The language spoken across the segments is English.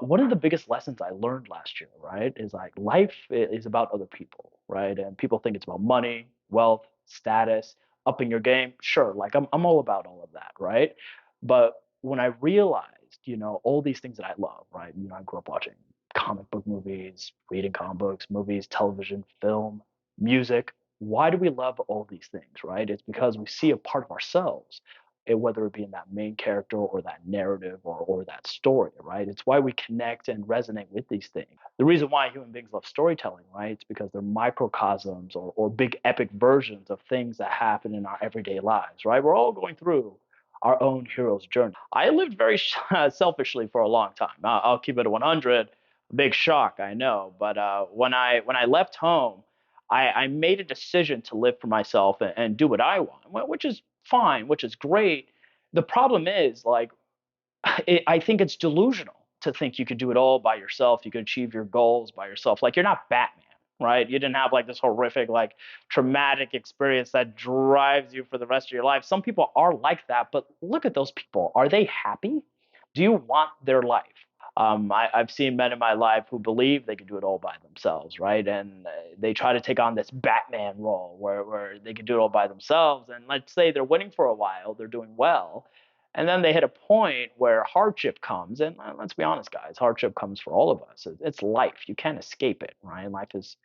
one of the biggest lessons I learned last year, right, is like life is about other people, right? And people think it's about money, wealth, status, upping your game. Sure, like I'm all about all of that, right? But when I realized, all these things that I love, right? I grew up watching comic book movies, reading comic books, movies, television, film, music. Why do we love all these things, right? It's because we see a part of ourselves, whether it be in that main character or that narrative or that story, right? It's why we connect and resonate with these things. The reason why human beings love storytelling, right? It's because they're microcosms or big epic versions of things that happen in our everyday lives, right? We're all going through our own hero's journey. I lived very selfishly for a long time. I'll keep it at 100. Big shock, I know, but when I left home, I made a decision to live for myself and do what I want, which is fine, which is great. The problem is, like, I think it's delusional to think you could do it all by yourself. You could achieve your goals by yourself. Like, you're not Batman, right? You didn't have like this horrific, like, traumatic experience that drives you for the rest of your life. Some people are like that, but look at those people. Are they happy? Do you want their life? I've seen men in my life who believe they can do it all by themselves, right? And they try to take on this Batman role where they can do it all by themselves. And let's say they're winning for a while, they're doing well. And then they hit a point where hardship comes. And let's be honest, guys, hardship comes for all of us. It's life. You can't escape it, right? Life is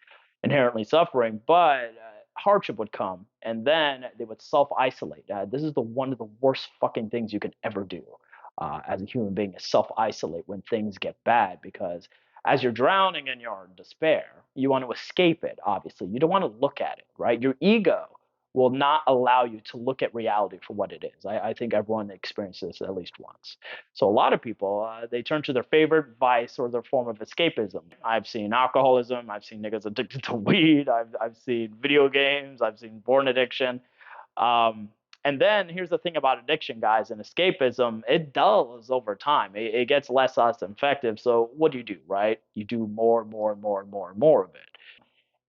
inherently suffering, but hardship would come. And then they would self isolate. This is one of the worst fucking things you can ever do as a human being is self isolate when things get bad because as you're drowning in your despair, you want to escape it, obviously. You don't want to look at it, right? Your ego will not allow you to look at reality for what it is. I think everyone experiences this at least once. So a lot of people, they turn to their favorite vice or their form of escapism. I've seen alcoholism. I've seen niggas addicted to weed. I've seen video games. I've seen porn addiction. Um, and then here's the thing about addiction, guys, and escapism, it dulls over time. It gets less effective. So what do, right? You do more and more and more and more and more of it.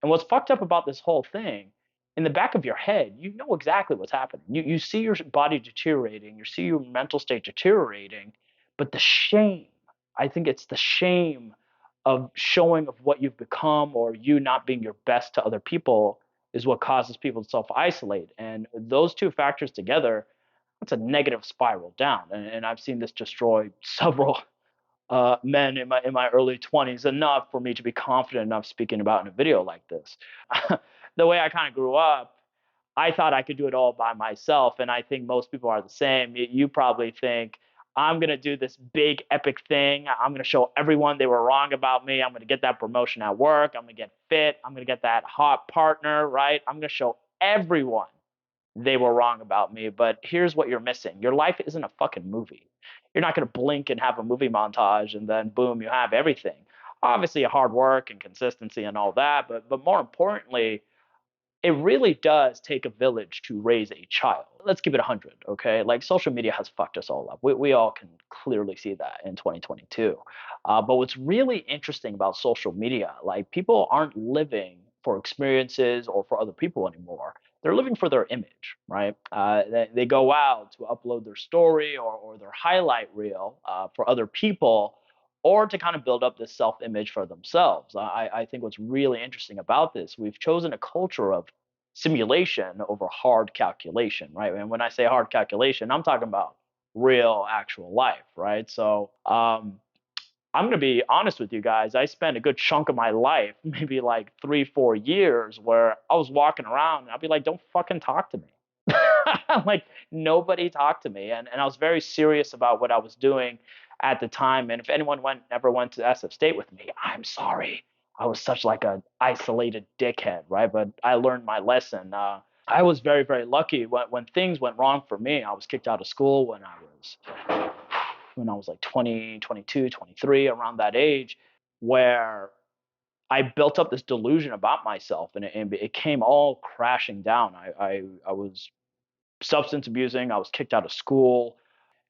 And what's fucked up about this whole thing, in the back of your head, you know exactly what's happening. You see your body deteriorating, you see your mental state deteriorating, but the shame, I think it's the shame of showing of what you've become or you not being your best to other people is what causes people to self-isolate. And those two factors together, that's a negative spiral down. And I've seen this destroy several men in my early 20s enough for me to be confident enough speaking about in a video like this. The way I kind of grew up, I thought I could do it all by myself, and I think most people are the same. You probably think I'm gonna do this big epic thing. I'm gonna show everyone they were wrong about me. I'm gonna get that promotion at work. I'm gonna get fit. I'm gonna get that hot partner, right? I'm gonna show everyone they were wrong about me. But here's what you're missing. Your life isn't a fucking movie. You're not going to blink and have a movie montage and then boom, you have everything. Obviously, hard work and consistency and all that, but more importantly, it really does take a village to raise a child. Let's keep it 100, okay? Like social media has fucked us all up. We all can clearly see that in 2022. But what's really interesting about social media, like people aren't living for experiences or for other people anymore. They're living for their image, right? They go out to upload their story or their highlight reel for other people or to kind of build up this self-image for themselves. I think what's really interesting about this, we've chosen a culture of simulation over hard calculation, right? And when I say hard calculation, I'm talking about real, actual life, right? So I'm gonna be honest with you guys. I spent a good chunk of my life, maybe like 3, 4 years, where I was walking around and I'd be like, "Don't fucking talk to me." Like nobody talked to me, and I was very serious about what I was doing at the time. And if anyone ever went to SF State with me, I'm sorry. I was such like a isolated dickhead, right? But I learned my lesson. I was very, very lucky when things went wrong for me. I was kicked out of school when I was like 20, 22, 23, around that age, where I built up this delusion about myself, and it came all crashing down. I was substance abusing. I was kicked out of school,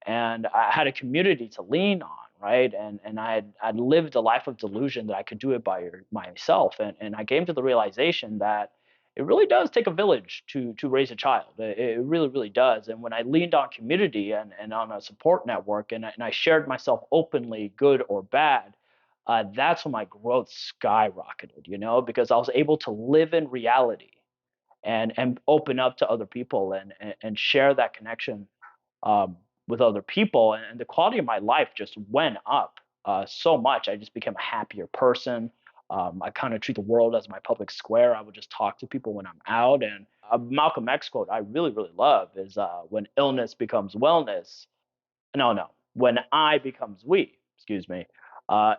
and I had a community to lean on, right? And I'd lived a life of delusion that I could do it by myself, and I came to the realization that it really does take a village to raise a child. It really, really does. And when I leaned on community and on a support network, and I shared myself openly, good or bad, that's when my growth skyrocketed, because I was able to live in reality and open up to other people and share that connection um, with other people, and the quality of my life just went up so much. I just became a happier person. I kind of treat the world as my public square. I would just talk to people when I'm out. And Malcolm X quote I really, really love is when illness becomes wellness, no. When I becomes we, excuse me,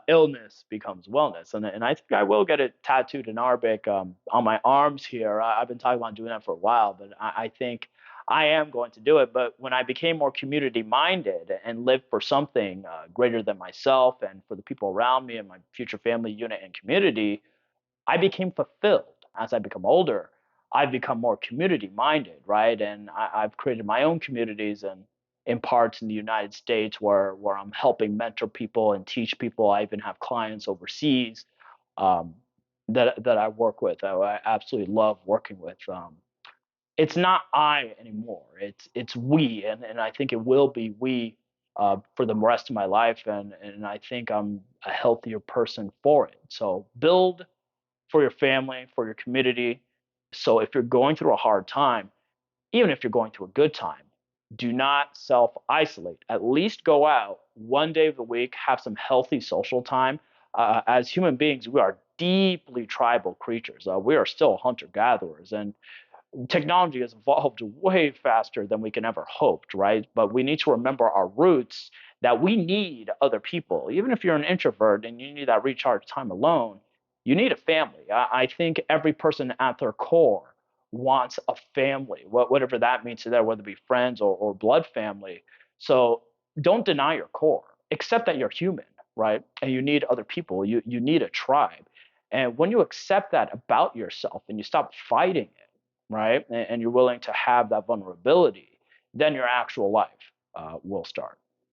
illness becomes wellness. And I think I will get it tattooed in Arabic on my arms here. I've been talking about doing that for a while, but I think I am going to do it. But when I became more community minded and lived for something greater than myself and for the people around me and my future family unit and community, I became fulfilled. As I become older, I've become more community minded, right? And I've created my own communities and in parts in the United States where I'm helping mentor people and teach people. I even have clients overseas um, that I work with. I absolutely love working with. It's not I anymore. It's we, and I think it will be we for the rest of my life. And I think I'm a healthier person for it. So build for your family, for your community. So if you're going through a hard time, even if you're going through a good time, do not self isolate. At least go out one day of the week, have some healthy social time. As human beings, we are deeply tribal creatures. We are still hunter gatherers. And technology has evolved way faster than we can ever hoped, right? But we need to remember our roots, that we need other people. Even if you're an introvert and you need that recharge time alone, you need a family. I think every person at their core wants a family, whatever that means to them, whether it be friends or blood family. So don't deny your core. Accept that you're human, right? And you need other people. You need a tribe. And when you accept that about yourself and you stop fighting it, right? And you're willing to have that vulnerability, then your actual life will start.